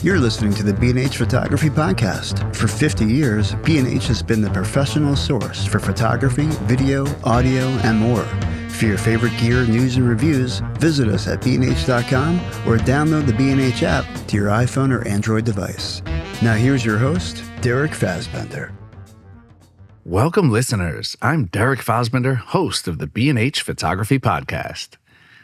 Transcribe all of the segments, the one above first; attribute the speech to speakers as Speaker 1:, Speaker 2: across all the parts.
Speaker 1: You're listening to the B&H Photography Podcast. For 50 years, B&H has been the professional source for photography, video, audio, and more. For your favorite gear, news, and reviews, visit us at bnh.com or download the B&H app to your iPhone or Android device. Now here's your host, Derek Fahsbender.
Speaker 2: Welcome, listeners. I'm Derek Fahsbender, host of the B&H Photography Podcast.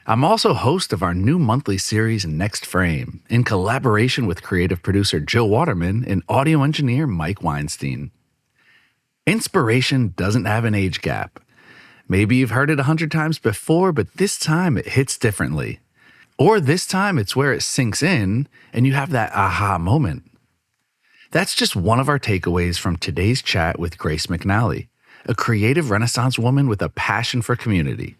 Speaker 2: I'm also host of our new monthly series, Next Frame, in collaboration with creative producer Jill Waterman and audio engineer Mike Weinstein. Inspiration doesn't have an age gap. Maybe you've heard it 100 times before, but this time it hits differently. Or this time it's where it sinks in and you have that aha moment. That's just one of our takeaways from today's chat with Grace Mc Nally, a creative Renaissance woman with a passion for community.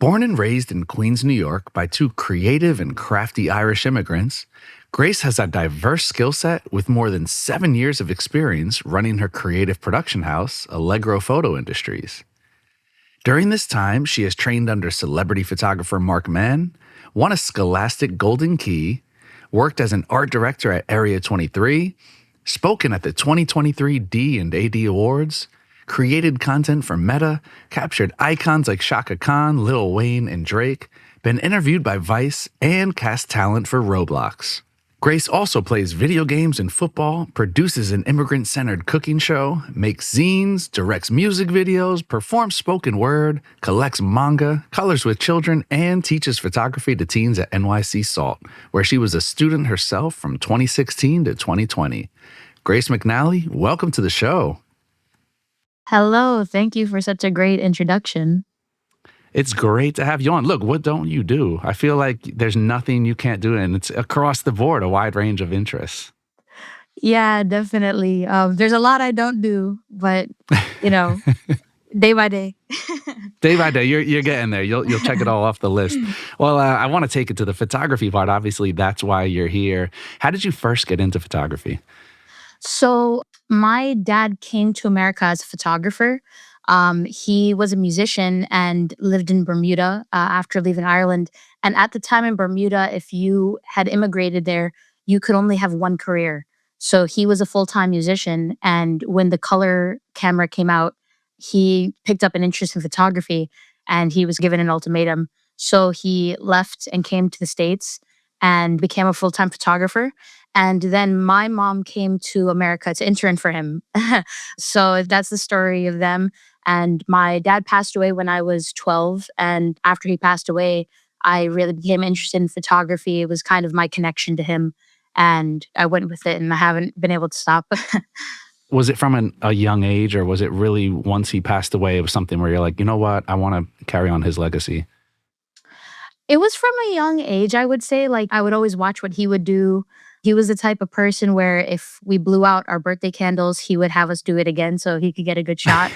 Speaker 2: Born and raised in Queens, New York by two creative and crafty Irish immigrants, Grace has a diverse skill set with more than 7 years of experience running her creative production house, Allegro Photo Industries. During this time, she has trained under celebrity photographer Mark Mann, won a Scholastic Golden Key, worked as an art director at Area 23, spoken at the 2023 D&AD Awards, created content for Meta, captured icons like Shaka Khan, Lil Wayne, and Drake, been interviewed by Vice, and cast talent for Roblox. Grace also plays video games and football, produces an immigrant-centered cooking show, makes zines, directs music videos, performs spoken word, collects manga, colors with children, and teaches photography to teens at NYC Salt, where she was a student herself from 2016 to 2020. Grace Mc Nally, welcome to the show.
Speaker 3: Hello, thank you for such a great introduction.
Speaker 2: It's great to have you on. Look, what don't you do? I feel like there's nothing you can't do, and it's across the board, a wide range of interests.
Speaker 3: Yeah, definitely. There's a lot I don't do, but, day by day.
Speaker 2: Day by day, you're getting there. You'll check it all off the list. Well, I want to take it to the photography part. Obviously, that's why you're here. How did you first get into photography?
Speaker 3: So my dad came to America as a photographer. He was a musician and lived in Bermuda after leaving Ireland. And at the time in Bermuda, if you had immigrated there, you could only have one career. So he was a full-time musician. And when the color camera came out, he picked up an interest in photography and he was given an ultimatum. So he left and came to the States and became a full-time photographer. And then my mom came to America to intern for him. So that's the story of them. And my dad passed away when I was 12. And after he passed away, I really became interested in photography. It was kind of my connection to him. And I went with it and I haven't been able to stop.
Speaker 2: Was it from a young age, or was it really once he passed away, it was something where you're like, you know what, I want to carry on his legacy?
Speaker 3: It was from a young age, I would say. Like, I would always watch what he would do. He was the type of person where if we blew out our birthday candles, he would have us do it again so he could get a good shot.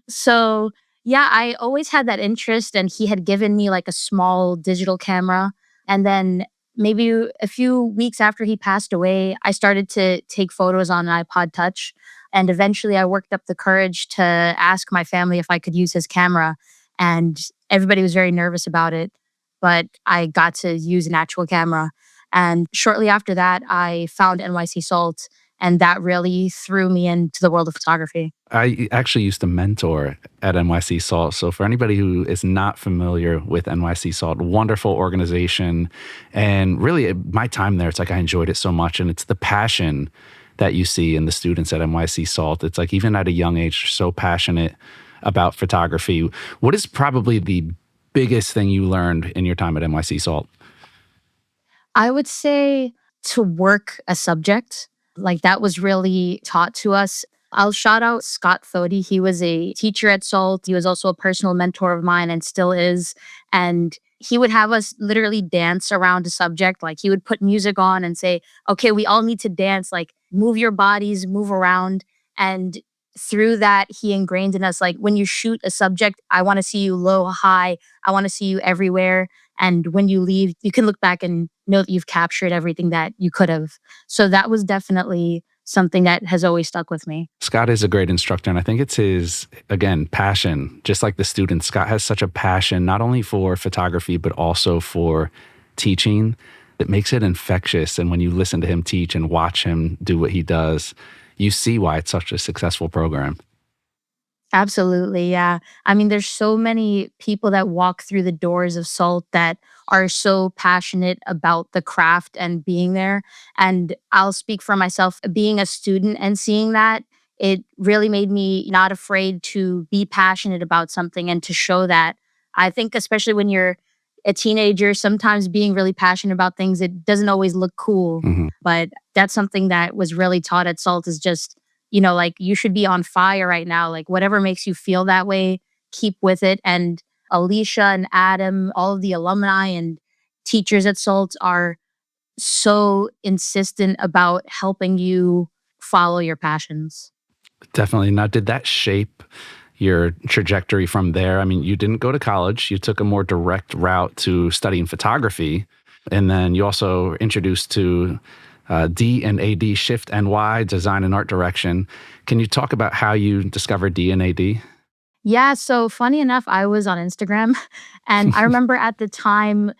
Speaker 3: So, yeah, I always had that interest, and he had given me like a small digital camera. And then maybe a few weeks after he passed away, I started to take photos on an iPod Touch. And eventually I worked up the courage to ask my family if I could use his camera. And everybody was very nervous about it, but I got to use an actual camera. And shortly after that, I found NYC Salt, and that really threw me into the world of photography.
Speaker 2: I actually used to mentor at NYC Salt. So for anybody who is not familiar with NYC Salt, wonderful organization. And really, my time there, it's like I enjoyed it so much. And it's the passion that you see in the students at NYC Salt. It's like even at a young age, they're so passionate about photography. What is probably the biggest thing you learned in your time at NYC Salt?
Speaker 3: I would say to work a subject. Like, that was really taught to us. I'll shout out Scott Thody. He was a teacher at Salt. He was also a personal mentor of mine and still is. And he would have us literally dance around a subject. Like, he would put music on and say, okay, we all need to dance, like move your bodies, move around. And through that, he ingrained in us, like, when you shoot a subject, I want to see you low, high. I want to see you everywhere. And when you leave, you can look back and know that you've captured everything that you could have. So that was definitely something that has always stuck with me.
Speaker 2: Scott is a great instructor, and I think it's his, again, passion. Just like the students, Scott has such a passion, not only for photography, but also for teaching, It makes it infectious. And when you listen to him teach and watch him do what he does, you see why it's such a successful program.
Speaker 3: Absolutely, yeah. I mean, there's so many people that walk through the doors of Salt that are so passionate about the craft and being there. And I'll speak for myself, being a student and seeing that, it really made me not afraid to be passionate about something and to show that. I think, especially when you're a teenager, sometimes being really passionate about things, it doesn't always look cool.
Speaker 2: Mhm.
Speaker 3: But that's something that was really taught at Salt is just, like you should be on fire right now. Like whatever makes you feel that way, keep with it. And Alicia and Adam, all of the alumni and teachers at Salt are so insistent about helping you follow your passions.
Speaker 2: Definitely. Now, did that shape your trajectory from there? I mean, you didn't go to college. You took a more direct route to studying photography. And then you also introduced to D&AD Shift NY, design and art direction. Can you talk about how you discovered D&AD?
Speaker 3: Yeah, so funny enough, I was on Instagram and I remember at the time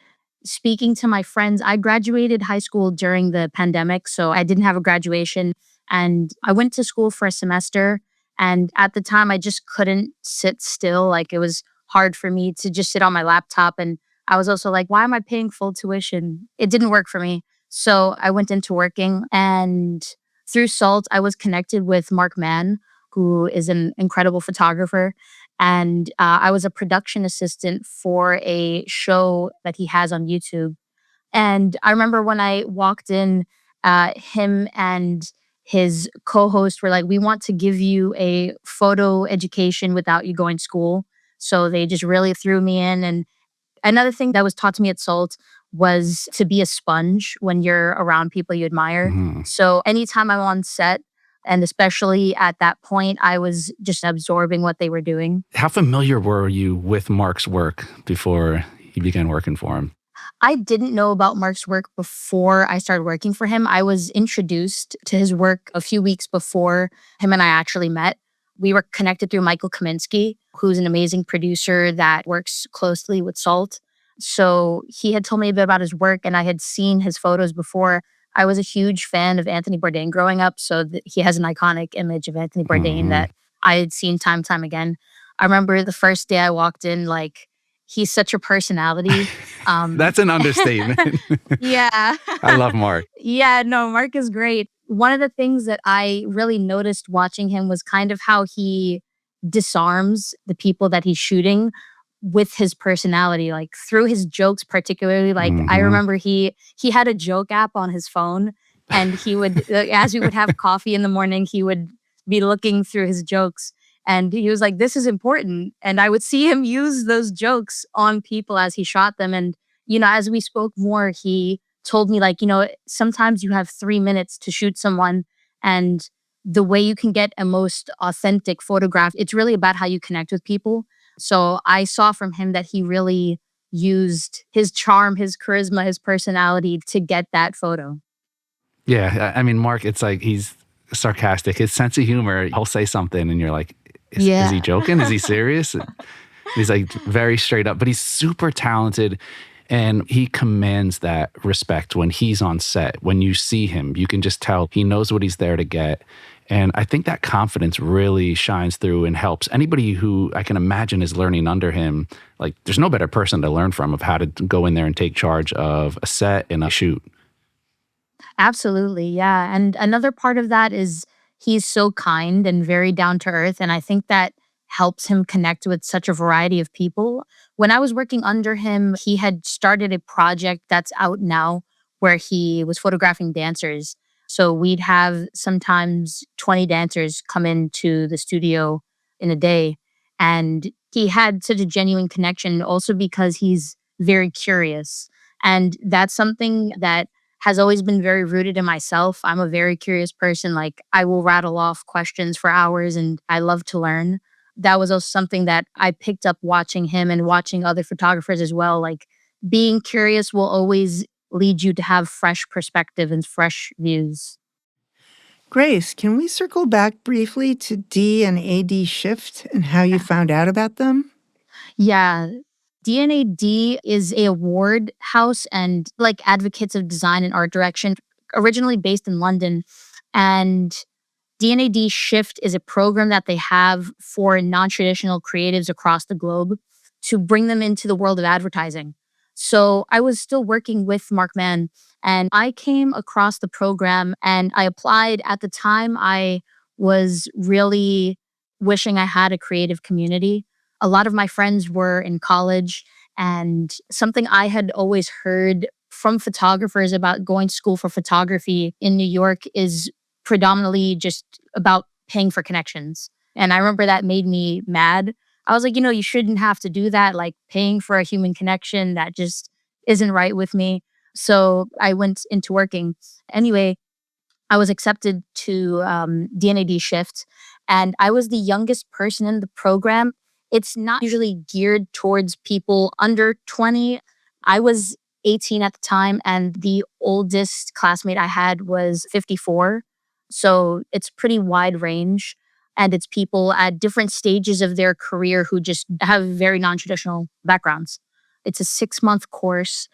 Speaker 3: speaking to my friends. I graduated high school during the pandemic, so I didn't have a graduation and I went to school for a semester and at the time I just couldn't sit still. Like it was hard for me to just sit on my laptop and I was also like, why am I paying full tuition? It didn't work for me. So I went into working and through Salt, I was connected with Mark Mann, who is an incredible photographer. And I was a production assistant for a show that he has on YouTube. And I remember when I walked in, him and his co host were like, we want to give you a photo education without you going to school. So they just really threw me in. And another thing that was taught to me at Salt was to be a sponge when you're around people you admire.
Speaker 2: Mhm.
Speaker 3: So anytime I'm on set, and especially at that point, I was just absorbing what they were doing.
Speaker 2: How familiar were you with Mark's work before you began working for him?
Speaker 3: I didn't know about Mark's work before I started working for him. I was introduced to his work a few weeks before him and I actually met. We were connected through Michael Kaminsky, who's an amazing producer that works closely with Salt. So he had told me a bit about his work, and I had seen his photos before. I was a huge fan of Anthony Bourdain growing up, so he has an iconic image of Anthony Bourdain
Speaker 2: Mhm.
Speaker 3: that I had seen time and time again. I remember the first day I walked in, like, he's such a personality.
Speaker 2: That's an understatement.
Speaker 3: Yeah.
Speaker 2: I love Mark.
Speaker 3: Yeah, no, Mark is great. One of the things that I really noticed watching him was kind of how he disarms the people that he's shooting with his personality, like through his jokes particularly. Like I
Speaker 2: Mhm.
Speaker 3: remember he had a joke app on his phone and he would as we would have coffee in the morning, he would be looking through his jokes and he was like, this is important. And I would see him use those jokes on people as he shot them. And, as we spoke more, he told me, like, sometimes you have 3 minutes to shoot someone. And the way you can get a most authentic photograph, it's really about how you connect with people. So I saw from him that he really used his charm, his charisma, his personality to get that photo.
Speaker 2: Yeah, I mean, Mark, it's like he's sarcastic. His sense of humor, he'll say something and you're like, is he
Speaker 3: Yeah.
Speaker 2: joking? Is he serious? He's like very straight up, but he's super talented and he commands that respect when he's on set. When you see him, you can just tell he knows what he's there to get. And I think that confidence really shines through and helps anybody who I can imagine is learning under him. Like, there's no better person to learn from of how to go in there and take charge of a set and a shoot.
Speaker 3: Absolutely. Yeah. And another part of that is he's so kind and very down to earth. And I think that helps him connect with such a variety of people. When I was working under him, he had started a project that's out now where he was photographing dancers. So we'd have sometimes 20 dancers come into the studio in a day. And he had such a genuine connection also because he's very curious. And that's something that has always been very rooted in myself. I'm a very curious person. Like I will rattle off questions for hours and I love to learn. That was also something that I picked up watching him and watching other photographers as well. Like being curious will always lead you to have fresh perspective and fresh views.
Speaker 4: Grace, can we circle back briefly to D and AD Shift and how you found out about them?
Speaker 3: Yeah. D&AD is a award house and like advocates of design and art direction, originally based in London. And D&AD Shift is a program that they have for non-traditional creatives across the globe to bring them into the world of advertising. So I was still working with Mark Mann, and I came across the program and I applied. At the time, I was really wishing I had a creative community. A lot of my friends were in college, and something I had always heard from photographers about going to school for photography in New York is predominantly just about paying for connections. And I remember that made me mad. I was like, you shouldn't have to do that, like paying for a human connection that just isn't right with me. So I went into working. Anyway, I was accepted to D&AD Shift, and I was the youngest person in the program. It's not usually geared towards people under 20. I was 18 at the time, and the oldest classmate I had was 54. So it's pretty wide range, and it's people at different stages of their career who just have very non-traditional backgrounds. It's a 6-month course,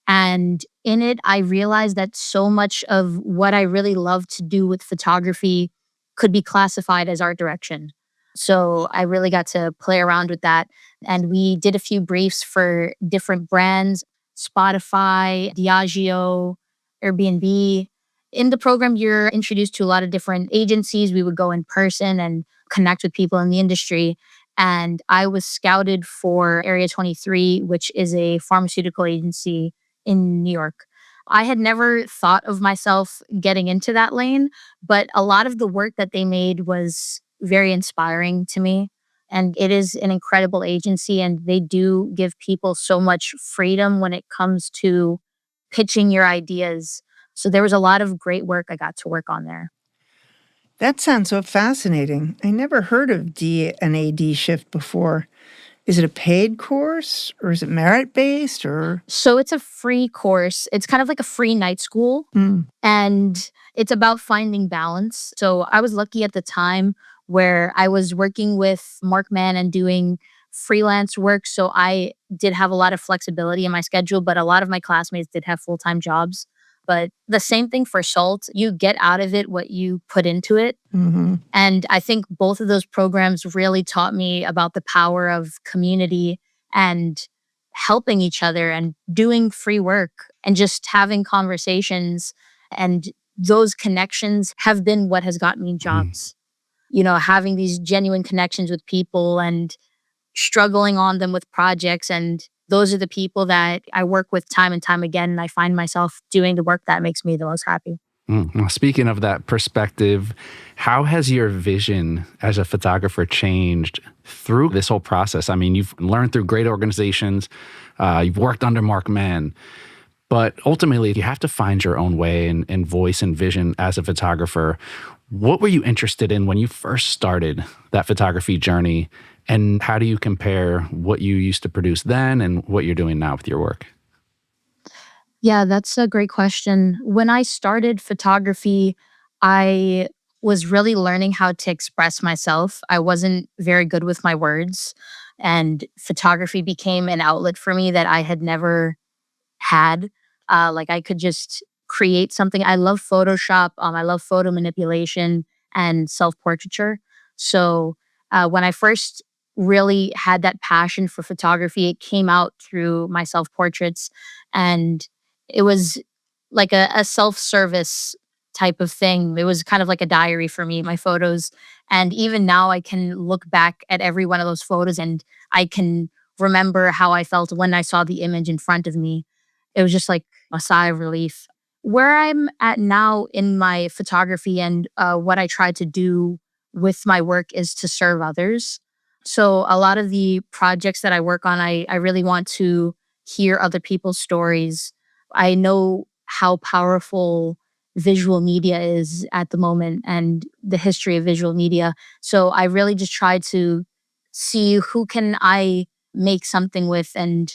Speaker 3: and in it, I realized that so much of what I really love to do with photography could be classified as art direction. So I really got to play around with that. And we did a few briefs for different brands, Spotify, Diageo, Airbnb. In the program, you're introduced to a lot of different agencies. We would go in person and connect with people in the industry. And I was scouted for Area 23, which is a pharmaceutical agency in New York. I had never thought of myself getting into that lane, but a lot of the work that they made was very inspiring to me. And it is an incredible agency, and they do give people so much freedom when it comes to pitching your ideas. So there was a lot of great work I got to work on there.
Speaker 4: That sounds so fascinating. I never heard of D&AD Shift before. Is it a paid course or is it merit-based or?
Speaker 3: So it's a free course. It's kind of like a free night school. And it's about finding balance. So I was lucky at the time where I was working with Mark Mann and doing freelance work. So I did have a lot of flexibility in my schedule, but a lot of my classmates did have full-time jobs. But the same thing for Salt, you get out of it what you put into it. And I think both of those programs really taught me about the power of community and helping each other and doing free work and just having conversations. And those connections have been what has got me jobs. Having these genuine connections with people and struggling on them with projects. And those are the people that I work with time and time again. And I find myself doing the work that makes me the most happy.
Speaker 2: Well, speaking of that perspective, how has your vision as a photographer changed through this whole process? I mean, you've learned through great organizations, you've worked under Mark Mann, but ultimately you have to find your own way and voice and vision as a photographer. What were you interested in when you first started that photography journey? And how do you compare what you used to produce then and what you're doing now with your work?
Speaker 3: Yeah, that's a great question. When I started photography, I was really learning how to express myself. I wasn't very good with my words, and photography became an outlet for me that I had never had. Like I could just create something. I love Photoshop. I love photo manipulation and self-portraiture. So when I first really had that passion for photography, it came out through my self-portraits, and it was like a self-service type of thing. It was kind of like a diary for me, my photos. And even now I can look back at every one of those photos and I can remember how I felt when I saw the image in front of me. It was just like a sigh of relief. Where I'm at now in my photography and what I try to do with my work is to serve others. So a lot of the projects that I work on, I really want to hear other people's stories. I know how powerful visual media is at the moment and the history of visual media. So I really just try to see who can I make something with and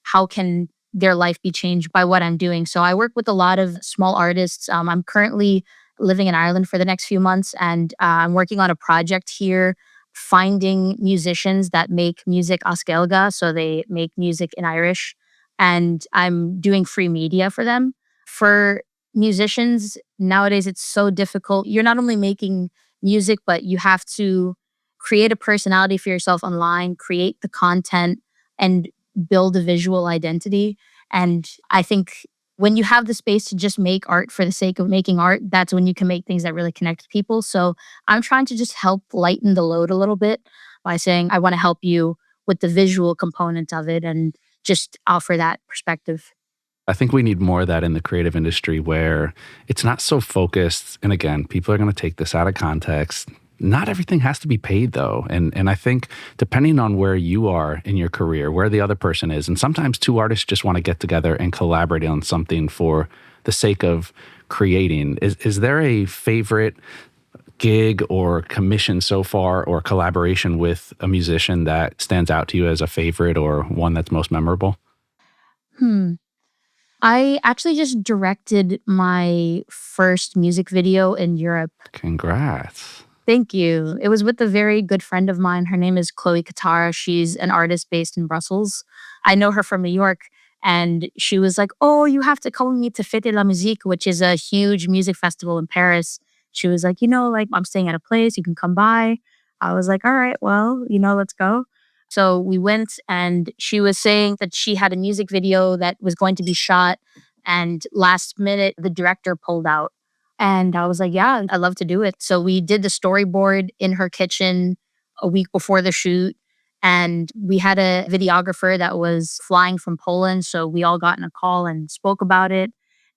Speaker 3: how can their life be changed by what I'm doing. So I work with a lot of small artists. I'm currently living in Ireland for the next few months, and I'm working on a project here finding musicians that make music askelga, so they make music in Irish, and I'm doing free media for them. For musicians nowadays, it's so difficult. You're not only making music, but you have to create a personality for yourself online, create the content, and build a visual identity. And I think when you have the space to just make art for the sake of making art, that's when you can make things that really connect with people. So I'm trying to just help lighten the load a little bit by saying, I want to help you with the visual component of it and just offer that perspective.
Speaker 2: I think we need more of that in the creative industry where it's not so focused. And again, people are going to take this out of context. Not everything has to be paid though. And I think depending on where you are in your career, where the other person is, and sometimes two artists just want to get together and collaborate on something for the sake of creating. Is there a favorite gig or commission so far or collaboration with a musician that stands out to you as a favorite or one that's most memorable?
Speaker 3: I actually just directed my first music video in Europe.
Speaker 2: Congrats.
Speaker 3: Thank you. It was with a very good friend of mine. Her name is Chloe Katara. She's an artist based in Brussels. I know her from New York. And she was like, oh, you have to come with me to Fête la Musique, which is a huge music festival in Paris. She was like, like I'm staying at a place. You can come by. I was like, all right, well, let's go. So we went and she was saying that she had a music video that was going to be shot. And last minute, the director pulled out. And I was like, yeah, I'd love to do it. So we did the storyboard in her kitchen a week before the shoot. And we had a videographer that was flying from Poland. So we all got in a call and spoke about it.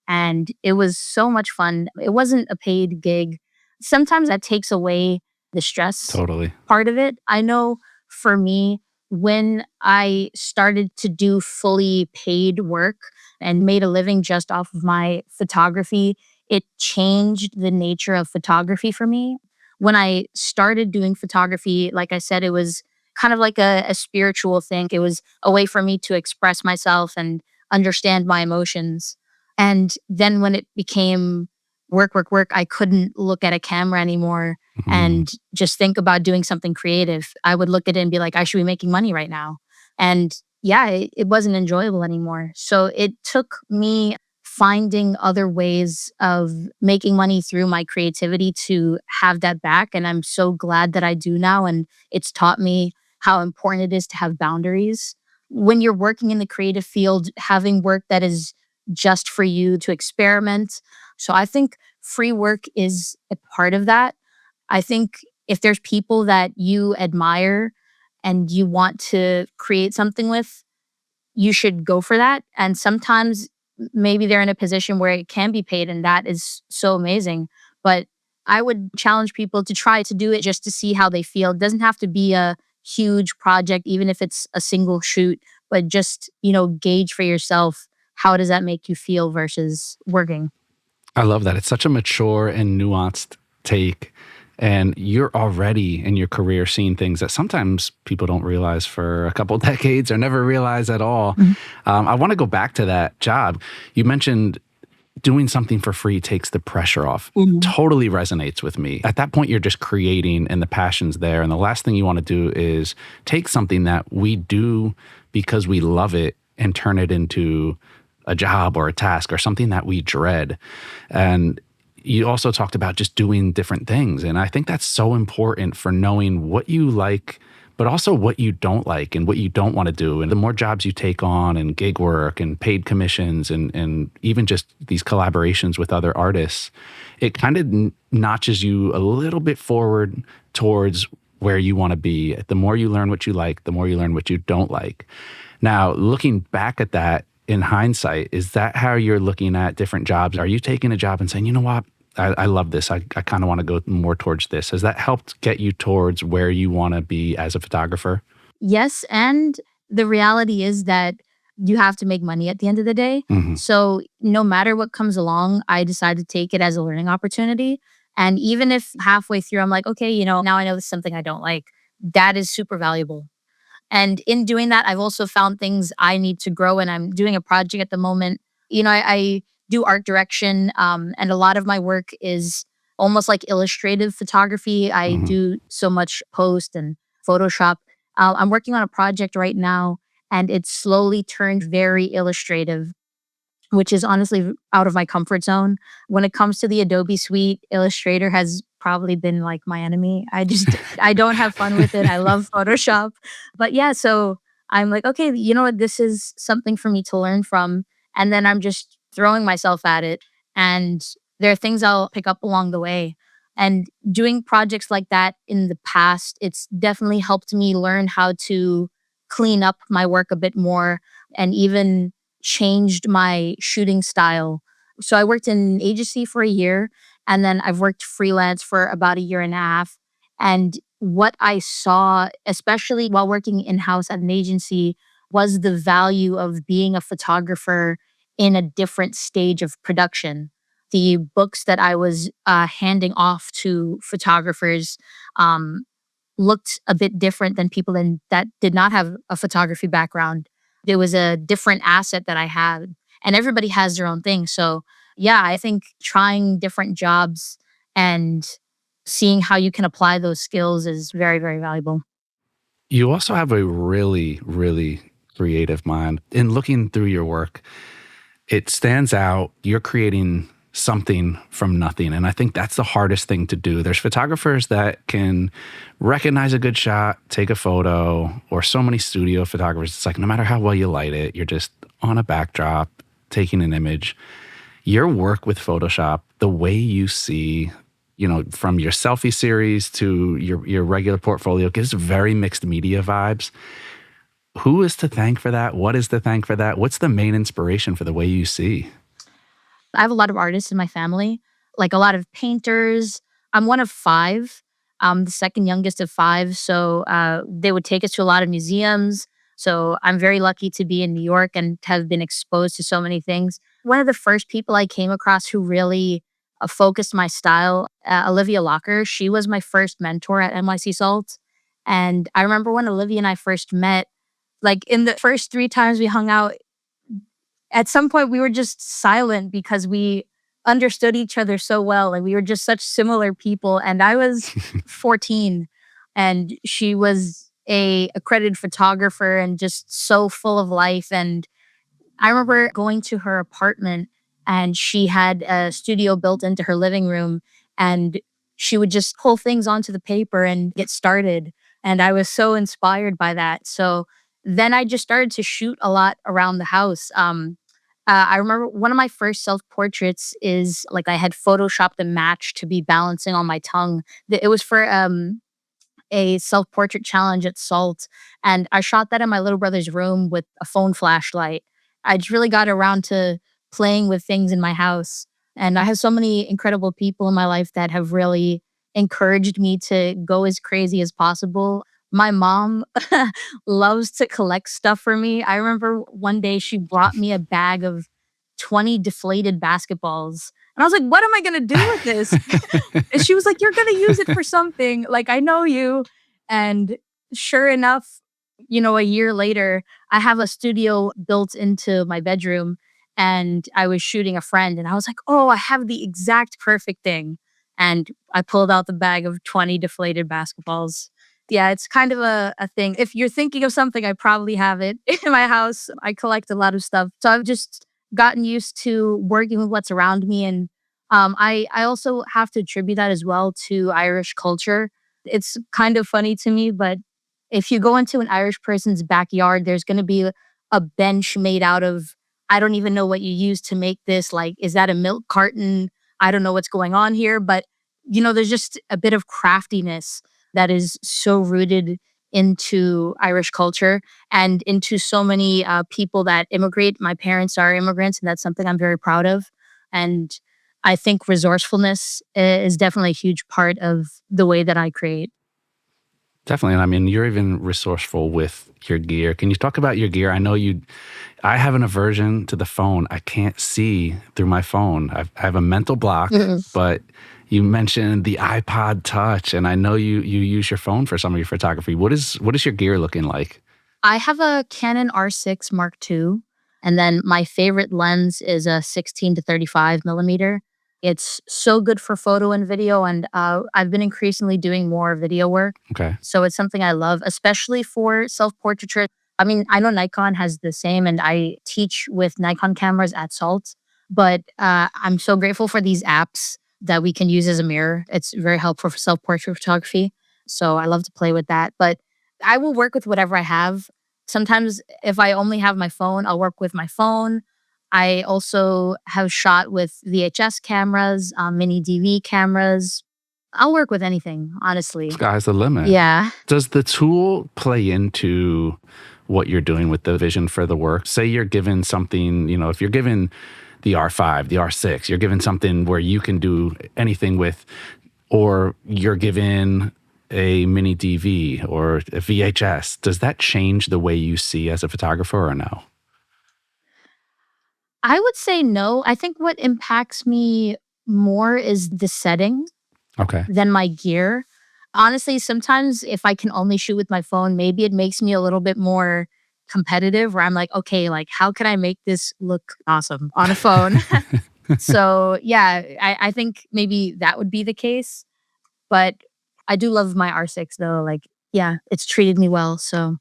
Speaker 3: And it was so much fun. It wasn't a paid gig. Sometimes that takes away the stress
Speaker 2: Totally.
Speaker 3: part of it. I know for me, when I started to do fully paid work and made a living just off of my photography, it changed the nature of photography for me. When I started doing photography, like I said, it was kind of like a spiritual thing. It was a way for me to express myself and understand my emotions. And then when it became work, work, work, I couldn't look at a camera anymore and just think about doing something creative. I would look at it and be like, I should be making money right now. And yeah, it wasn't enjoyable anymore. So it took me finding other ways of making money through my creativity to have that back. And I'm so glad that I do now. And it's taught me how important it is to have boundaries. When you're working in the creative field, having work that is just for you to experiment. So I think free work is a part of that. I think if there's people that you admire and you want to create something with, you should go for that. And sometimes maybe they're in a position where it can be paid, and that is so amazing. But I would challenge people to try to do it just to see how they feel. It doesn't have to be a huge project, even if it's a single shoot, but just, gauge for yourself, how does that make you feel versus working?
Speaker 2: I love that. It's such a mature and nuanced take. And you're already in your career seeing things that sometimes people don't realize for a couple decades or never realize at all. I want to go back to that job. You mentioned doing something for free takes the pressure off. Totally resonates with me. At that point, you're just creating and the passion's there. And the last thing you want to do is take something that we do because we love it and turn it into a job or a task or something that we dread. And you also talked about just doing different things. And I think that's so important for knowing what you like, but also what you don't like and what you don't want to do. And the more jobs you take on and gig work and paid commissions and even just these collaborations with other artists, it kind of notches you a little bit forward towards where you want to be. The more you learn what you like, the more you learn what you don't like. Now, looking back at that in hindsight, is that how you're looking at different jobs? Are you taking a job and saying, you know what? I love this. I kind of want to go more towards this. Has that helped get you towards where you want to be as a photographer?
Speaker 3: Yes. And the reality is that you have to make money at the end of the day. So no matter what comes along, I decide to take it as a learning opportunity. And even if halfway through, I'm like, okay, now I know this is something I don't like, that is super valuable. And in doing that, I've also found things I need to grow. And I'm doing a project at the moment. I do art direction, and a lot of my work is almost like illustrative photography. I
Speaker 2: Hmm.
Speaker 3: do so much post and Photoshop. I'm working on a project right now, and it's slowly turned very illustrative, which is honestly out of my comfort zone. When it comes to the Adobe suite, Illustrator has probably been like my enemy. I don't have fun with it. I love Photoshop. But yeah, so I'm like, okay, you know what? This is something for me to learn from. And then I'm just throwing myself at it. And there are things I'll pick up along the way. And doing projects like that in the past, it's definitely helped me learn how to clean up my work a bit more and even changed my shooting style. So I worked in an agency for a year, and then I've worked freelance for about a year and a half. And what I saw, especially while working in house at an agency, was the value of being a photographer in a different stage of production. The books that I was handing off to photographers um, looked a bit different than people that did not have a photography background. There was a different asset that I had, and everybody has their own thing. So, yeah, I think trying different jobs and seeing how you can apply those skills is very, very valuable.
Speaker 2: You also have a really, really creative mind. In looking through your work, it stands out. You're creating something from nothing. And I think that's the hardest thing to do. There's photographers that can recognize a good shot, take a photo, or so many studio photographers. It's like no matter how well you light it, you're just on a backdrop taking an image. Your work with Photoshop, the way you see, from your selfie series to your regular portfolio gives very mixed media vibes. Who is to thank for that? What is to thank for that? What's the main inspiration for the way you see?
Speaker 3: I have a lot of artists in my family, like a lot of painters. I'm one of five. I'm the second youngest of five. So they would take us to a lot of museums. So I'm very lucky to be in New York and have been exposed to so many things. One of the first people I came across who really focused my style, Olivia Locker, she was my first mentor at NYC Salt. And I remember when Olivia and I first met, like in the first three times we hung out, at some point we were just silent because we understood each other so well and we were just such similar people. And I was 14 and she was a accredited photographer and just so full of life. And I remember going to her apartment and she had a studio built into her living room and she would just pull things onto the paper and get started. And I was so inspired by that. So then I just started to shoot a lot around the house. I remember one of my first self portraits is like I had photoshopped a match to be balancing on my tongue. It was for a self portrait challenge at Salt. And I shot that in my little brother's room with a phone flashlight. I just really got around to playing with things in my house. And I have so many incredible people in my life that have really encouraged me to go as crazy as possible. My mom loves to collect stuff for me. I remember one day she brought me a bag of 20 deflated basketballs. And I was like, what am I going to do with this? And she was like, you're going to use it for something. Like, I know you. And sure enough, a year later, I have a studio built into my bedroom and I was shooting a friend and I was like, oh, I have the exact perfect thing. And I pulled out the bag of 20 deflated basketballs. Yeah, it's kind of a thing. If you're thinking of something, I probably have it in my house. I collect a lot of stuff. So I've just gotten used to working with what's around me. And I also have to attribute that as well to Irish culture. It's kind of funny to me, but if you go into an Irish person's backyard, there's going to be a bench made out of, I don't even know what you use to make this. Like, is that a milk carton? I don't know what's going on here, but there's just a bit of craftiness that is so rooted into Irish culture and into so many people that immigrate. My parents are immigrants, and that's something I'm very proud of. And I think resourcefulness is definitely a huge part of the way that I create.
Speaker 2: Definitely. And I mean, you're even resourceful with your gear. Can you talk about your gear? I have an aversion to the phone. I can't see through my phone. I have a mental block, but you mentioned the iPod Touch, and I know you use your phone for some of your photography. What is your gear looking like?
Speaker 3: I have a Canon R6 MK II, and then my favorite lens is a 16 to 35 millimeter. It's so good for photo and video, and I've been increasingly doing more video work.
Speaker 2: Okay.
Speaker 3: So it's something I love, especially for self-portraiture. I mean, I know Nikon has the same, and I teach with Nikon cameras at Salt, but I'm so grateful for these apps that we can use as a mirror. It's very helpful for self-portrait photography. So I love to play with that. But I will work with whatever I have. Sometimes if I only have my phone, I'll work with my phone. I also have shot with VHS cameras, mini DV cameras. I'll work with anything, honestly.
Speaker 2: Sky's the limit.
Speaker 3: Yeah.
Speaker 2: Does the tool play into what you're doing with the vision for the work? Say you're given something, if you're given the R5, the R6, you're given something where you can do anything with, or you're given a mini DV or a VHS. Does that change the way you see as a photographer or no?
Speaker 3: I would say no. I think what impacts me more is the setting
Speaker 2: Okay.
Speaker 3: than my gear. Honestly, sometimes if I can only shoot with my phone, maybe it makes me a little bit more competitive where I'm like, okay, like how can I make this look awesome on a phone? So yeah, I think maybe that would be the case. But I do love my R6 though. Like, yeah, it's treated me well. So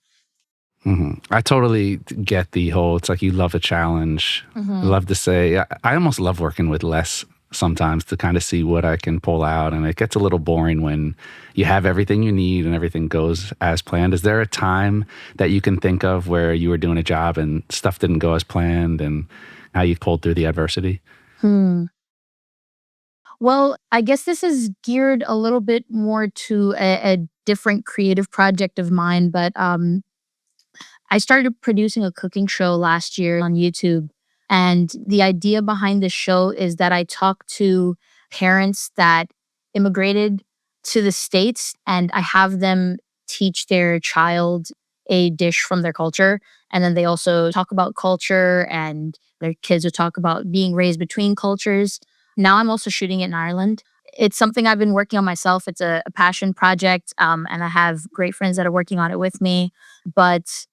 Speaker 2: I totally get the whole, it's like you love a challenge. I love to say, I almost love working with less sometimes to kind of see what I can pull out. And it gets a little boring when you have everything you need and everything goes as planned. Is there a time that you can think of where you were doing a job and stuff didn't go as planned and how you pulled through the adversity?
Speaker 3: Well, I guess this is geared a little bit more to a different creative project of mine, but I started producing a cooking show last year on YouTube. And the idea behind the show is that I talk to parents that immigrated to the States and I have them teach their child a dish from their culture. And then they also talk about culture and their kids will talk about being raised between cultures. Now I'm also shooting it in Ireland. It's something I've been working on myself. It's a passion project, and I have great friends that are working on it with me. But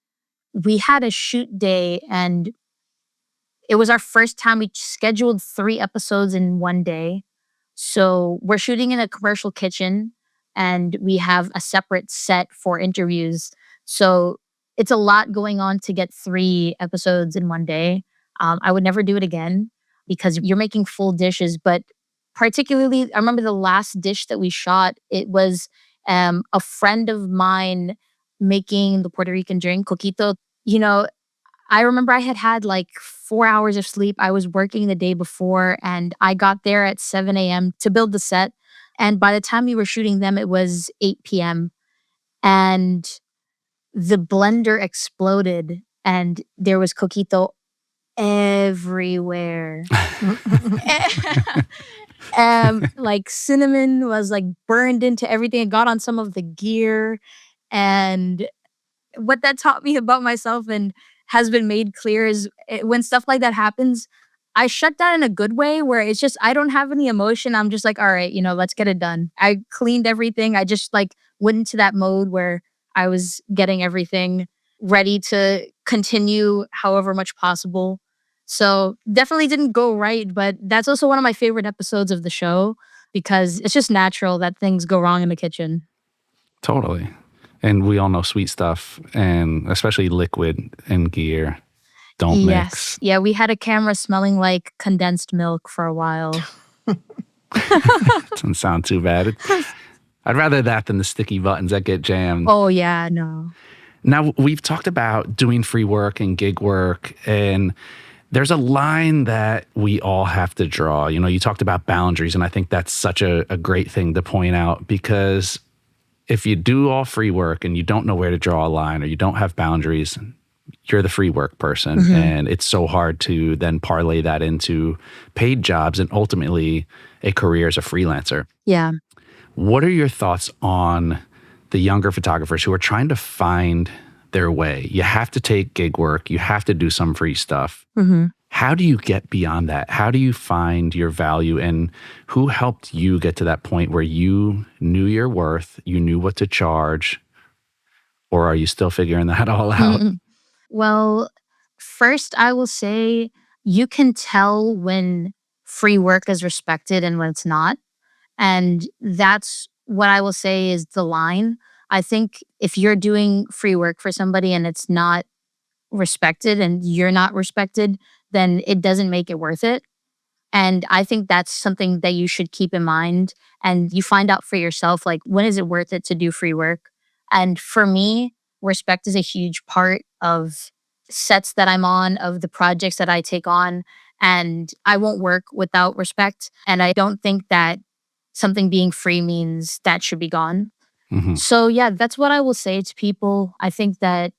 Speaker 3: we had a shoot day and it was our first time. We scheduled 3 episodes in one day. So we're shooting in a commercial kitchen and we have a separate set for interviews. So it's a lot going on to get 3 episodes in one day. I would never do it again because you're making full dishes. But particularly, I remember the last dish that we shot, it was a friend of mine making the Puerto Rican drink, coquito. You know, I remember I had like 4 hours of sleep. I was working the day before and I got there at 7 a.m. to build the set. And by the time we were shooting them, it was 8 p.m. And the blender exploded and there was coquito everywhere. Like cinnamon was like burned into everything. It got on some of the gear. And what that taught me about myself and has been made clear is when stuff like that happens, I shut down in a good way where it's just, I don't have any emotion. I'm just like, all right, let's get it done. I cleaned everything. I just like went into that mode where I was getting everything ready to continue however much possible. So definitely didn't go right, but that's also one of my favorite episodes of the show because it's just natural that things go wrong in the kitchen.
Speaker 2: Totally. And we all know sweet stuff, and especially liquid and gear don't mix.
Speaker 3: Yeah, we had a camera smelling like condensed milk for a while.
Speaker 2: Doesn't sound too bad. I'd rather that than the sticky buttons that get jammed.
Speaker 3: Oh, yeah, no.
Speaker 2: Now, we've talked about doing free work and gig work, and there's a line that we all have to draw. You talked about boundaries, and I think that's such a great thing to point out because if you do all free work and you don't know where to draw a line or you don't have boundaries, you're the free work person. And it's so hard to then parlay that into paid jobs and ultimately a career as a freelancer.
Speaker 3: Yeah.
Speaker 2: What are your thoughts on the younger photographers who are trying to find their way? You have to take gig work. You have to do some free stuff. How do you get beyond that? How do you find your value? And who helped you get to that point where you knew your worth, you knew what to charge, or are you still figuring that all out?
Speaker 3: Well, first I will say you can tell when free work is respected and when it's not. And that's what I will say is the line. I think if you're doing free work for somebody and it's not respected and you're not respected, then it doesn't make it worth it. And I think that's something that you should keep in mind. And you find out for yourself, like, when is it worth it to do free work? And for me, respect is a huge part of sets that I'm on, of the projects that I take on. And I won't work without respect. And I don't think that something being free means that should be gone.
Speaker 2: Hmm.
Speaker 3: So, yeah, that's what I will say to people. I think that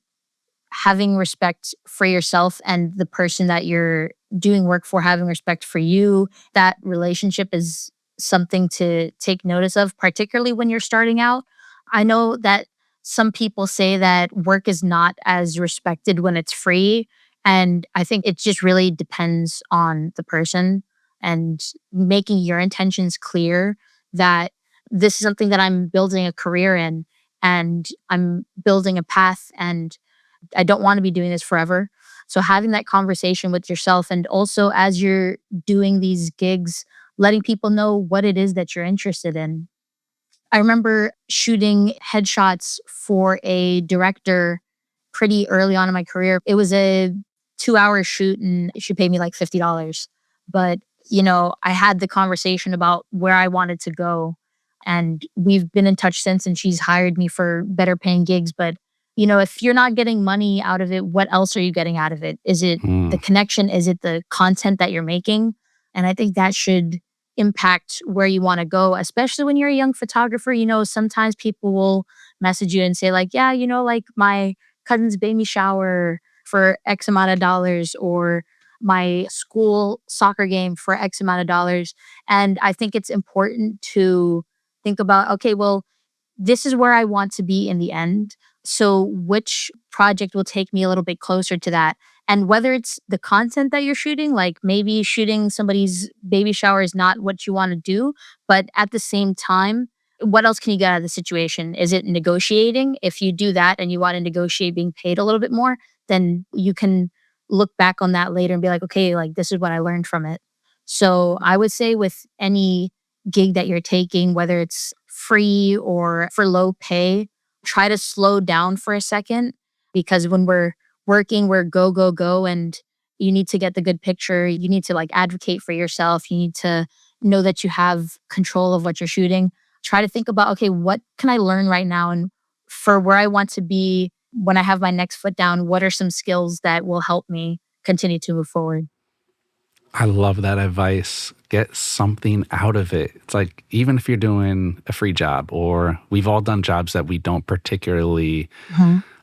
Speaker 3: having respect for yourself and the person that you're doing work for, having respect for you, that relationship is something to take notice of, particularly when you're starting out. I know that some people say that work is not as respected when it's free. And I think it just really depends on the person and making your intentions clear that this is something that I'm building a career in and I'm building a path and I don't want to be doing this forever. So having that conversation with yourself and also as you're doing these gigs, letting people know what it is that you're interested in. I remember shooting headshots for a director pretty early on in my career. It was a 2-hour shoot and she paid me like $50. But, I had the conversation about where I wanted to go. And we've been in touch since, and she's hired me for better paying gigs. But, if you're not getting money out of it, what else are you getting out of it? Is it the connection? Is it the content that you're making? And I think that should impact where you want to go, especially when you're a young photographer. Sometimes people will message you and say, like, yeah, like my cousin's baby shower for X amount of dollars, or my school soccer game for X amount of dollars. And I think it's important to think about, okay, well, this is where I want to be in the end. So which project will take me a little bit closer to that? And whether it's the content that you're shooting, like maybe shooting somebody's baby shower is not what you want to do, but at the same time, what else can you get out of the situation? Is it negotiating? If you do that and you want to negotiate being paid a little bit more, then you can look back on that later and be like, okay, like this is what I learned from it. So I would say with any gig that you're taking, whether it's free or for low pay, try to slow down for a second, because when we're working, we're go, go, go. And you need to get the good picture. You need to like advocate for yourself. You need to know that you have control of what you're shooting. Try to think about, okay, what can I learn right now? And for where I want to be when I have my next foot down, what are some skills that will help me continue to move forward?
Speaker 2: I love that advice. Get something out of it. It's like, even if you're doing a free job, or we've all done jobs that we don't particularly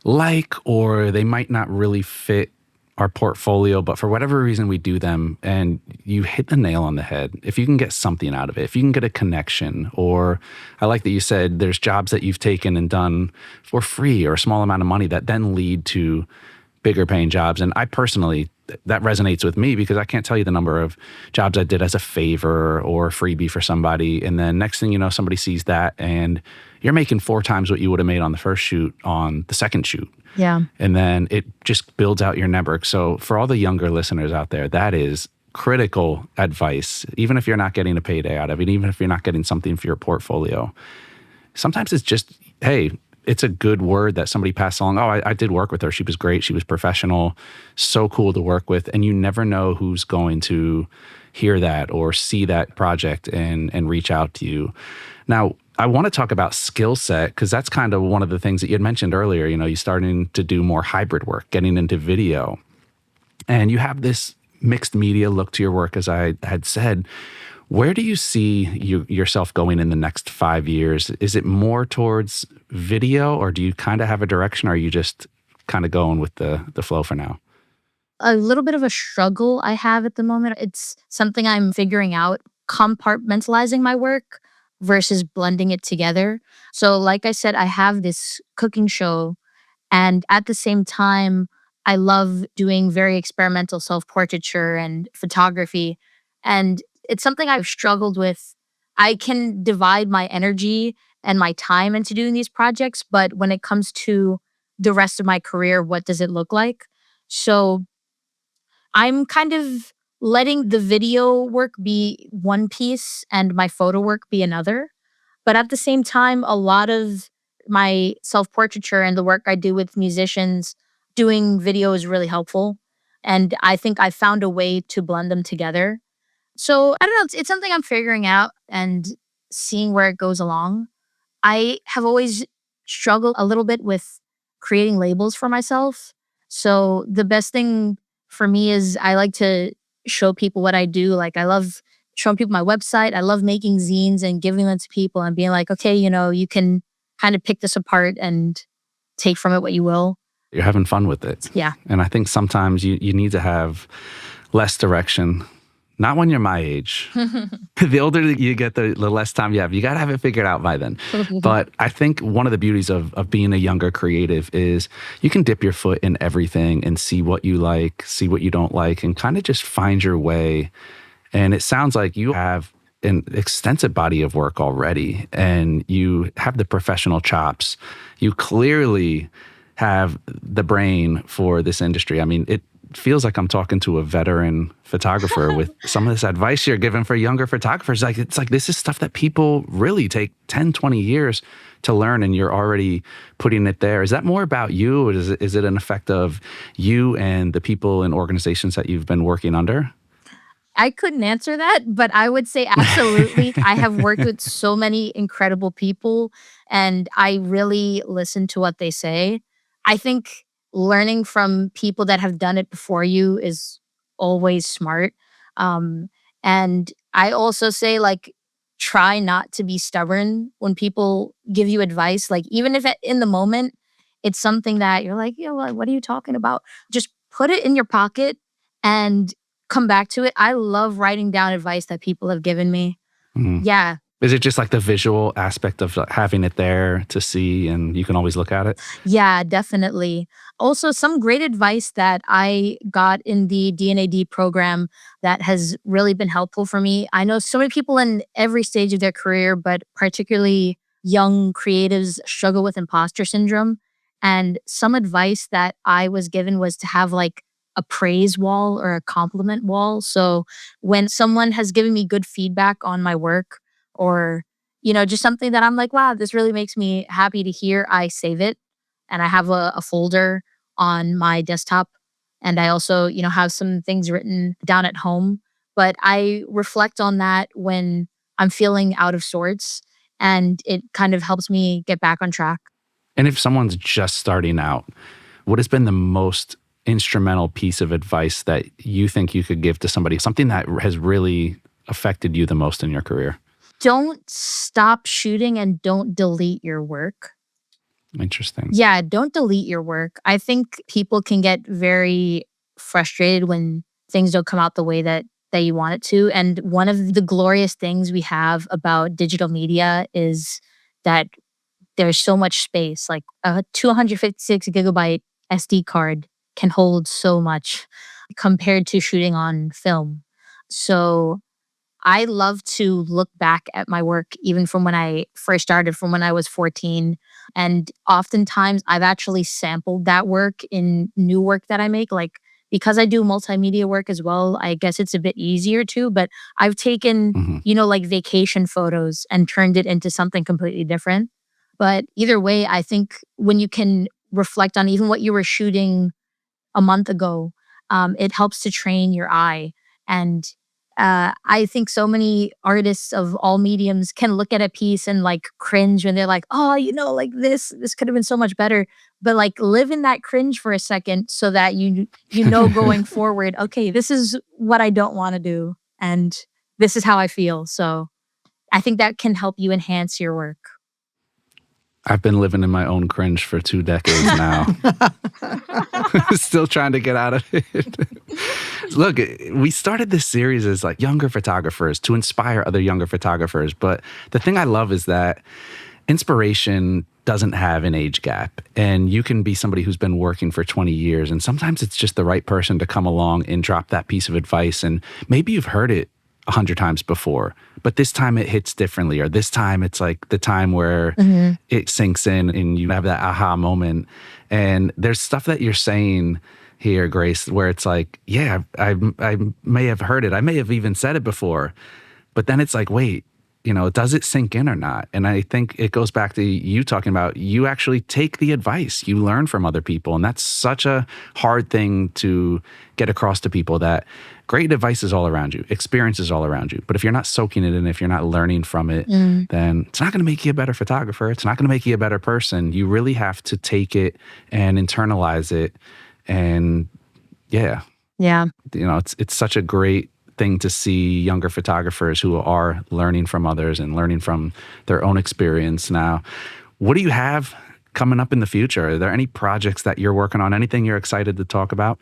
Speaker 2: like, or they might not really fit our portfolio, but for whatever reason we do them, and you hit the nail on the head. If you can get something out of it, if you can get a connection, or I like that you said there's jobs that you've taken and done for free or a small amount of money that then lead to bigger paying jobs. And I personally, that resonates with me, because I can't tell you the number of jobs I did as a favor or a freebie for somebody. And then next thing you know, somebody sees that and you're making 4 times what you would have made on the first shoot on the second shoot.
Speaker 3: Yeah.
Speaker 2: And then it just builds out your network. So for all the younger listeners out there, that is critical advice. Even if you're not getting a payday out of it, even if you're not getting something for your portfolio, sometimes it's just, hey, it's a good word that somebody passed along. Oh, I did work with her. She was great. She was professional. So cool to work with. And you never know who's going to hear that or see that project and reach out to you. Now, I want to talk about skill set, because that's kind of one of the things that you had mentioned earlier. You're starting to do more hybrid work, getting into video. And you have this mixed media look to your work, as I had said. Where do you see yourself going in the next 5 years? Is it more towards video, or do you kind of have a direction, or are you just kind of going with the flow for now?
Speaker 3: A little bit of a struggle I have at the moment. It's something I'm figuring out, compartmentalizing my work versus blending it together. So like I said, I have this cooking show, and at the same time, I love doing very experimental self-portraiture and photography. And it's something I've struggled with. I can divide my energy and my time into doing these projects, but when it comes to the rest of my career, what does it look like? So I'm kind of letting the video work be one piece and my photo work be another. But at the same time, a lot of my self-portraiture and the work I do with musicians doing video is really helpful. And I think I found a way to blend them together. So I don't know, it's something I'm figuring out and seeing where it goes along. I have always struggled a little bit with creating labels for myself. So the best thing for me is I like to show people what I do. Like I love showing people my website. I love making zines and giving them to people and being like, okay, you can kind of pick this apart and take from it what you will.
Speaker 2: You're having fun with it.
Speaker 3: Yeah.
Speaker 2: And I think sometimes you need to have less direction. Not when you're my age. The older you get, the less time you have. You got to have it figured out by then. But I think one of the beauties of being a younger creative is you can dip your foot in everything and see what you like, see what you don't like, and kind of just find your way. And it sounds like you have an extensive body of work already, and you have the professional chops. You clearly have the brain for this industry. I mean, it feels like I'm talking to a veteran photographer with some of this advice you're giving for younger photographers. It's like this is stuff that people really take 10, 20 years to learn, and you're already putting it there. Is that more about you, or is it an effect of you and the people and organizations that you've been working under?
Speaker 3: I couldn't answer that, but I would say absolutely. I have worked with so many incredible people, and I really listen to what they say. I think learning from people that have done it before you is always smart. And I also say, like, try not to be stubborn when people give you advice. Like, even if in the moment it's something that you're like, what are you talking about? Just put it in your pocket and come back to it. I love writing down advice that people have given me.
Speaker 2: Mhm.
Speaker 3: Yeah.
Speaker 2: Is it just like the visual aspect of having it there to see and you can always look at it?
Speaker 3: Yeah, definitely. Also, some great advice that I got in the D&AD program that has really been helpful for me. I know so many people in every stage of their career, but particularly young creatives struggle with imposter syndrome. And some advice that I was given was to have like a praise wall or a compliment wall. So when someone has given me good feedback on my work, or just something that I'm like, wow, this really makes me happy to hear, I save it. And I have a folder on my desktop. And I also, have some things written down at home. But I reflect on that when I'm feeling out of sorts. And it kind of helps me get back on track.
Speaker 2: And if someone's just starting out, what has been the most instrumental piece of advice that you think you could give to somebody, something that has really affected you the most in your career?
Speaker 3: Don't stop shooting and don't delete your work.
Speaker 2: Interesting.
Speaker 3: Yeah, don't delete your work. I think people can get very frustrated when things don't come out the way that you want it to. And one of the glorious things we have about digital media is that there's so much space. Like a 256 gigabyte SD card can hold so much compared to shooting on film. So I love to look back at my work, even from when I first started, from when I was 14. And oftentimes I've actually sampled that work in new work that I make. Like, because I do multimedia work as well, I guess it's a bit easier too. But I've taken, like vacation photos and turned it into something completely different. But either way, I think when you can reflect on even what you were shooting a month ago, it helps to train your eye. And I think so many artists of all mediums can look at a piece and like cringe when they're like, oh, like this could have been so much better. But like live in that cringe for a second so that going forward, okay, this is what I don't want to do. And this is how I feel. So I think that can help you enhance your work.
Speaker 2: I've been living in my own cringe for 2 decades now. Still trying to get out of it. Look, we started this series as like younger photographers to inspire other younger photographers. But the thing I love is that inspiration doesn't have an age gap. And you can be somebody who's been working for 20 years. And sometimes it's just the right person to come along and drop that piece of advice. And maybe you've heard it 100 times before, but this time it hits differently, or this time it's like the time where it sinks in and you have that aha moment. And there's stuff that you're saying here, Grace, where it's like, yeah, I may have heard it. I may have even said it before, but then it's like, wait, does it sink in or not? And I think it goes back to you talking about you actually take the advice, you learn from other people. And that's such a hard thing to get across to people, that great advice is all around you, experience is all around you. But if you're not soaking it in, if you're not learning from it, then it's not going to make you a better photographer. It's not going to make you a better person. You really have to take it and internalize it. And yeah. It's such a great thing to see younger photographers who are learning from others and learning from their own experience. Now, what do you have coming up in the future? Are there any projects that you're working on? Anything you're excited to talk about?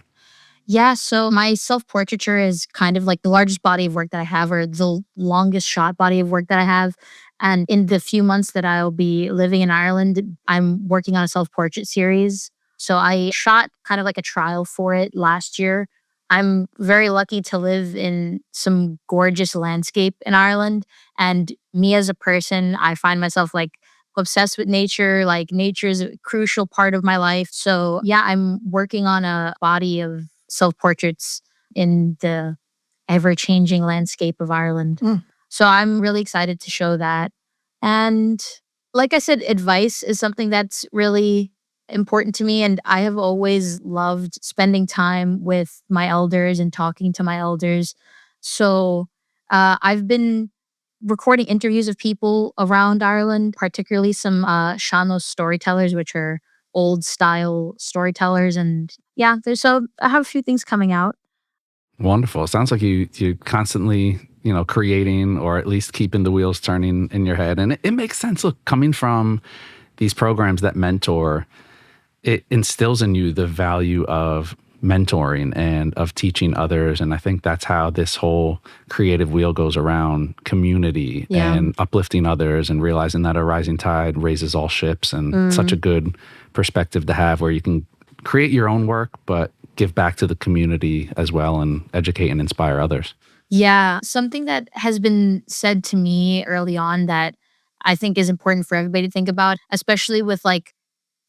Speaker 3: Yeah, so my self-portraiture is kind of like the largest body of work that I have, or the longest shot body of work that I have. And in the few months that I'll be living in Ireland, I'm working on a self-portrait series. So I shot kind of like a trial for it last year. I'm very lucky to live in some gorgeous landscape in Ireland. And me as a person, I find myself like obsessed with nature. Like nature is a crucial part of my life. So yeah, I'm working on a body of self-portraits in the ever-changing landscape of Ireland. So I'm really excited to show that. And like I said, advice is something that's really important to me. And I have always loved spending time with my elders and talking to my elders. So I've been recording interviews of people around Ireland, particularly some Sean-nós storytellers, which are old style storytellers. And yeah, I have a few things coming out.
Speaker 2: Wonderful. It sounds like you constantly, creating, or at least keeping the wheels turning in your head. And it makes sense. Look, coming from these programs that mentor, it instills in you the value of mentoring and of teaching others. And I think that's how this whole creative wheel goes around: community and uplifting others, and realizing that a rising tide raises all ships. And such a good perspective to have, where you can create your own work, but give back to the community as well, and educate and inspire others.
Speaker 3: Yeah, something that has been said to me early on that I think is important for everybody to think about, especially with like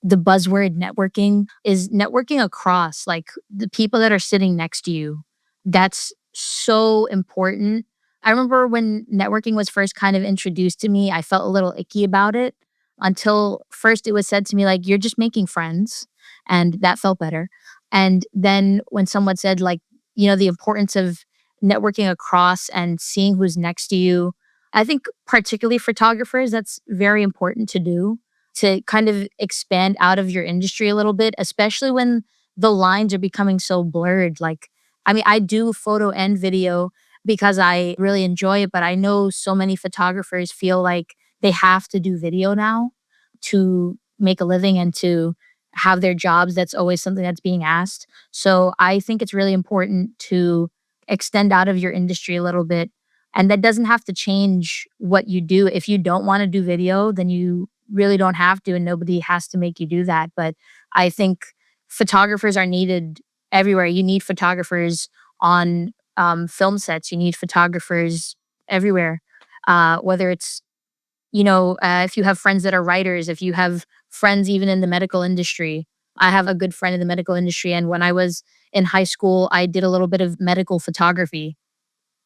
Speaker 3: the buzzword networking, is networking across like the people that are sitting next to you. That's so important. I remember when networking was first kind of introduced to me, I felt a little icky about it, until first it was said to me like, you're just making friends. And that felt better. And then when someone said like, the importance of networking across and seeing who's next to you, I think particularly photographers, that's very important to do, to kind of expand out of your industry a little bit, especially when the lines are becoming so blurred. Like, I mean, I do photo and video because I really enjoy it, but I know so many photographers feel like they have to do video now to make a living and to have their jobs. That's always something that's being asked. So I think it's really important to extend out of your industry a little bit. And that doesn't have to change what you do. If you don't want to do video, then you really don't have to, and nobody has to make you do that. But I think photographers are needed everywhere. You need photographers on film sets. You need photographers everywhere. Whether it's, if you have friends that are writers, if you have friends even in the medical industry. I have a good friend in the medical industry. And when I was in high school, I did a little bit of medical photography.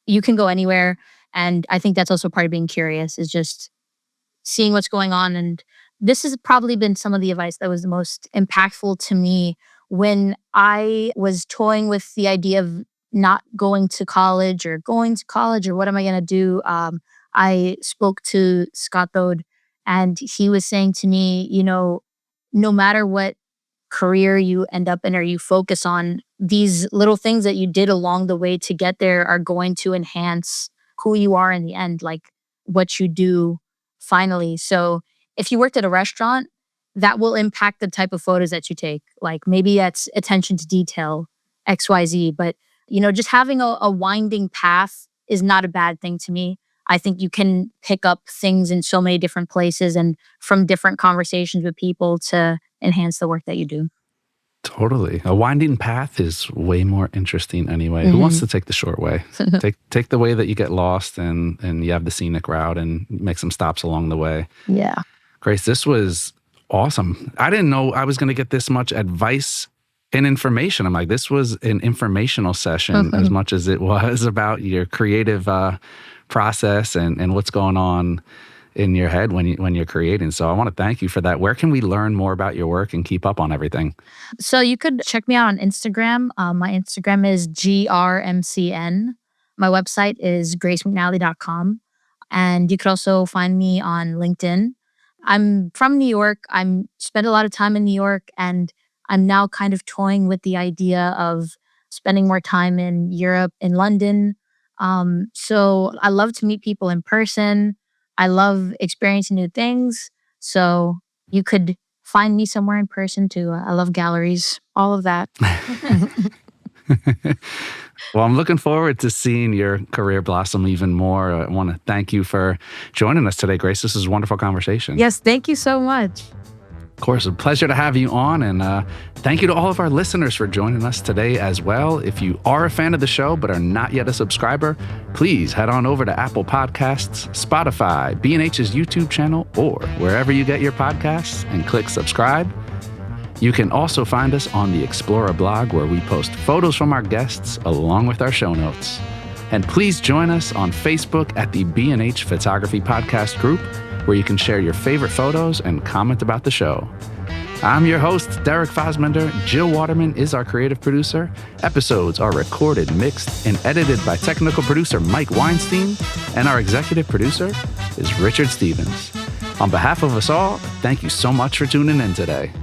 Speaker 3: You can go anywhere. And I think that's also part of being curious, is just seeing what's going on. And this has probably been some of the advice that was the most impactful to me when I was toying with the idea of not going to college, or what am I going to do? I spoke to Scott Thode, and he was saying to me, no matter what career you end up in or you focus on, these little things that you did along the way to get there are going to enhance who you are in the end, like what you do finally. So if you worked at a restaurant, that will impact the type of photos that you take. Like maybe that's attention to detail, XYZ. But, just having a winding path is not a bad thing to me. I think you can pick up things in so many different places and from different conversations with people to enhance the work that you do.
Speaker 2: Totally. A winding path is way more interesting anyway. Who wants to take the short way? Take the way that you get lost, and you have the scenic route, and make some stops along the way.
Speaker 3: Yeah.
Speaker 2: Grace, this was awesome. I didn't know I was going to get this much advice and information. I'm like, this was an informational session as much as it was about your creative process and what's going on in your head when you're creating. So I want to thank you for that. Where can we learn more about your work and keep up on everything?
Speaker 3: So you could check me out on Instagram. My Instagram is grmcn. My website is gracemcnally.com. And you could also find me on LinkedIn. I'm from New York. I'm spent a lot of time in New York, and I'm now kind of toying with the idea of spending more time in Europe, in London. So I love to meet people in person. I love experiencing new things. So you could find me somewhere in person too. I love galleries, all of that.
Speaker 2: Well, I'm looking forward to seeing your career blossom even more. I want to thank you for joining us today, Grace. This is a wonderful conversation.
Speaker 3: Yes, thank you so much.
Speaker 2: Of course, a pleasure to have you on. And thank you to all of our listeners for joining us today as well. If you are a fan of the show but are not yet a subscriber, please head on over to Apple Podcasts, Spotify, B&H's YouTube channel, or wherever you get your podcasts and click subscribe. You can also find us on the Explorer blog, where we post photos from our guests along with our show notes. And please join us on Facebook at the B&H Photography Podcast group, where you can share your favorite photos and comment about the show. I'm your host, Derek Fahsbender. Jill Waterman is our creative producer. Episodes are recorded, mixed, and edited by technical producer Mike Weinstein, and our executive producer is Richard Stevens. On behalf of us all, thank you so much for tuning in today.